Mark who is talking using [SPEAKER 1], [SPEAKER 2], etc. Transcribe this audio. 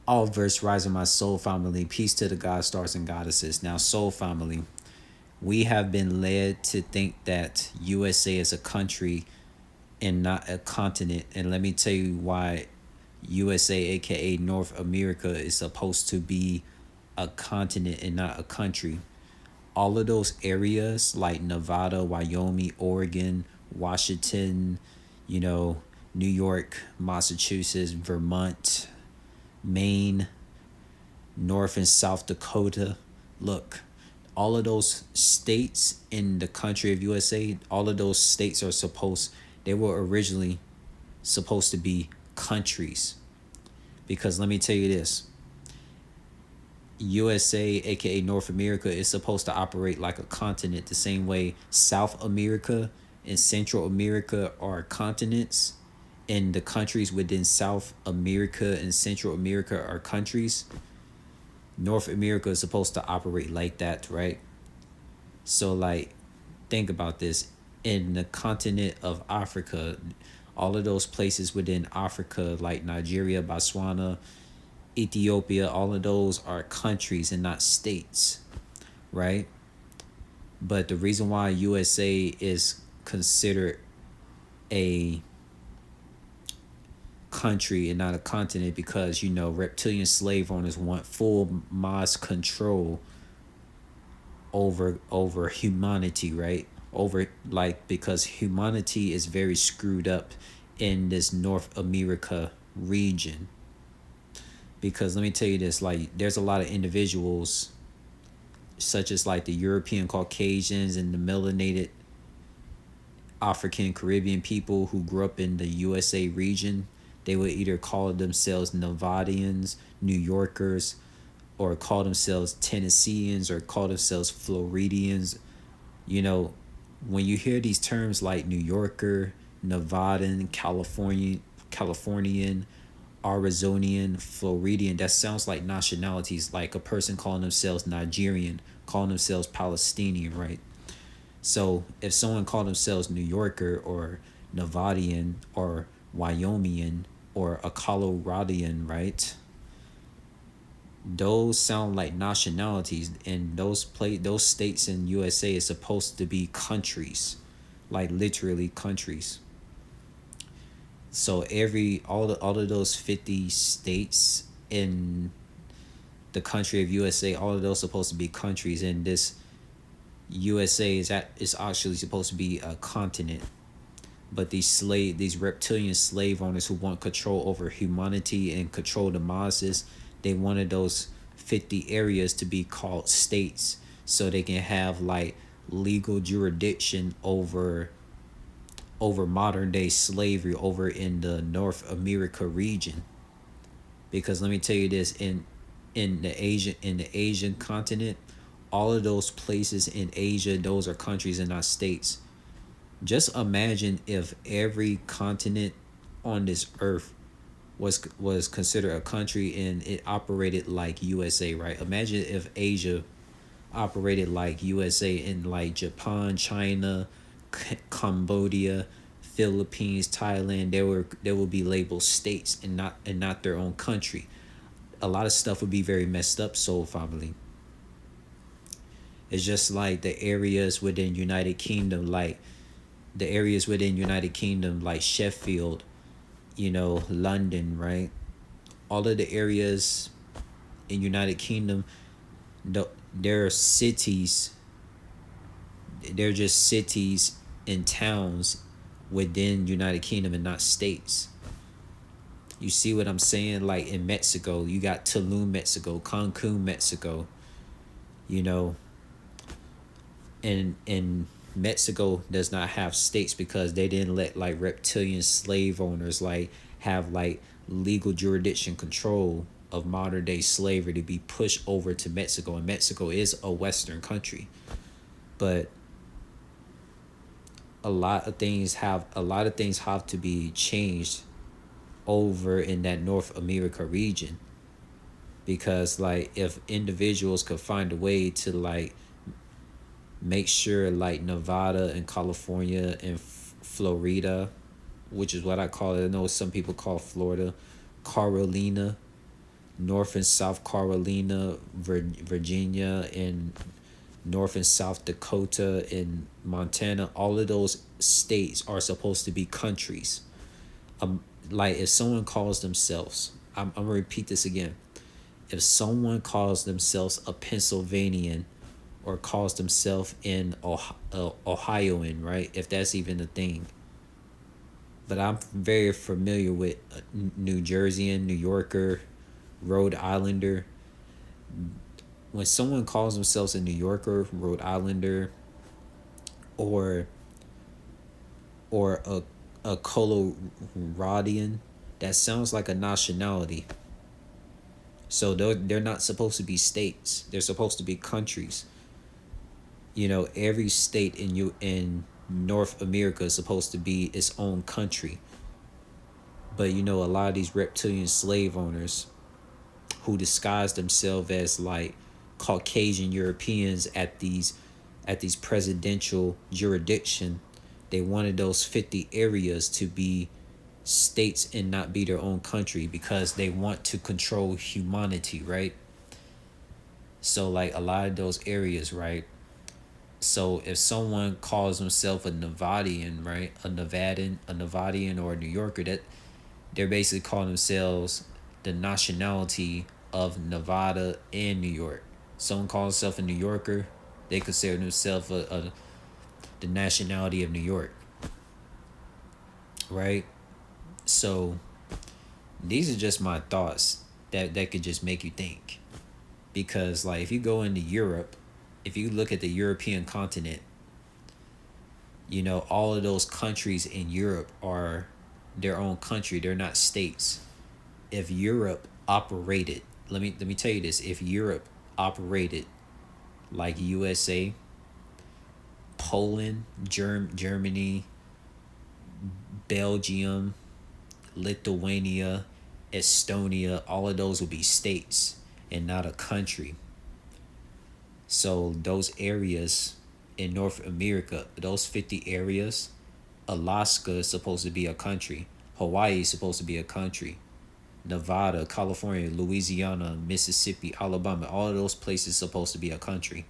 [SPEAKER 1] All verse rising my soul family. Peace to the God stars and goddesses. Now, soul family, we have been led to think that USA is a country and not a continent. And let me tell you why USA, aka North America, is supposed to be a continent and not a country. All of those areas like Nevada, Wyoming, Oregon, Washington, you know, New York, Massachusetts, Vermont, Maine, North and South Dakota. Look, all of those states in the country of USA, all of those states are they were originally supposed to be countries. Because let me tell you this, USA, aka North America, is supposed to operate like a continent the same way South America and Central America are continents, and the countries within South America and Central America are countries. North America is supposed to operate like that, right? So, like, think about this. In the continent of Africa, all of those places within Africa, like Nigeria, Botswana, Ethiopia, all of those are countries and not states, right? But the reason why USA is considered a country and not a continent, because reptilian slave owners want full mass control over humanity, right? Over, like, because humanity is very screwed up in this North America region. Because let me tell you this, like, there's a lot of individuals such as like the European Caucasians and the melanated African Caribbean people who grew up in the USA region. They would either call themselves Nevadians, New Yorkers, or call themselves Tennesseans, or call themselves Floridians. You know, when you hear these terms like New Yorker, Nevadan, Californian, Arizonian, Floridian, that sounds like nationalities, like a person calling themselves Nigerian, calling themselves Palestinian, right? So if someone called themselves New Yorker or Nevadian or Wyomingian or a Coloradian, right? Those sound like nationalities, and those states in USA is supposed to be countries, like literally countries. So all of those 50 states in the country of USA, all of those supposed to be countries, and this USA is actually supposed to be a continent. But these reptilian slave owners who want control over humanity and control the masses, they wanted those 50 areas to be called states so they can have like legal jurisdiction over modern day slavery over in the North America region. Because let me tell you this, in the Asian continent, all of those places in Asia, those are countries and not states. Just imagine if every continent on this earth was considered a country and it operated like USA, right? Imagine if Asia operated like USA, in like Japan, China, Cambodia, Philippines, Thailand. There will be labeled states and not their own country. A lot of stuff would be very messed up, soul family. It's just like the areas within United Kingdom, like Sheffield, London, right? All of the areas in United Kingdom, there are cities. They're just cities and towns within United Kingdom and not states. You see what I'm saying? Like in Mexico, you got Tulum, Mexico, Cancun, Mexico. You know, and Mexico does not have states because they didn't let like reptilian slave owners like have like legal jurisdiction control of modern day slavery to be pushed over to Mexico. And Mexico is a Western country, but a lot of things have to be changed over in that North America region, because like if individuals could find a way to like make sure like Nevada and California and Florida, which is what I call it. I know some people call Florida, Carolina, North and South Carolina, Virginia, and North and South Dakota, and Montana, all of those states are supposed to be countries. Like if someone calls themselves, I'm gonna repeat this again. If someone calls themselves a Pennsylvanian or calls themselves an Ohioan, right? If that's even a thing. But I'm very familiar with New Jerseyan, New Yorker, Rhode Islander. When someone calls themselves a New Yorker, Rhode Islander, or a Coloradian, that sounds like a nationality. So they're not supposed to be states. They're supposed to be countries. Every state in North America is supposed to be its own country. But a lot of these reptilian slave owners who disguise themselves as like Caucasian Europeans at these presidential jurisdiction, they wanted those 50 areas to be states and not be their own country because they want to control humanity, right? So like a lot of those areas, right? So if someone calls himself a Nevadian, right? A Nevadian or a New Yorker, that they're basically calling themselves the nationality of Nevada and New York. Someone calls himself a New Yorker, they consider themselves the nationality of New York, right? So these are just my thoughts that could just make you think. Because like if you go into Europe, if you look at the European continent, all of those countries in Europe are their own country. They're not states. If Europe operated, let me tell you this, if Europe operated like USA, Poland, Germany, Belgium, Lithuania, Estonia, all of those would be states and not a country. So those areas in North America, those 50 areas, Alaska is supposed to be a country. Hawaii is supposed to be a country. Nevada, California, Louisiana, Mississippi, Alabama, all of those places supposed to be a country.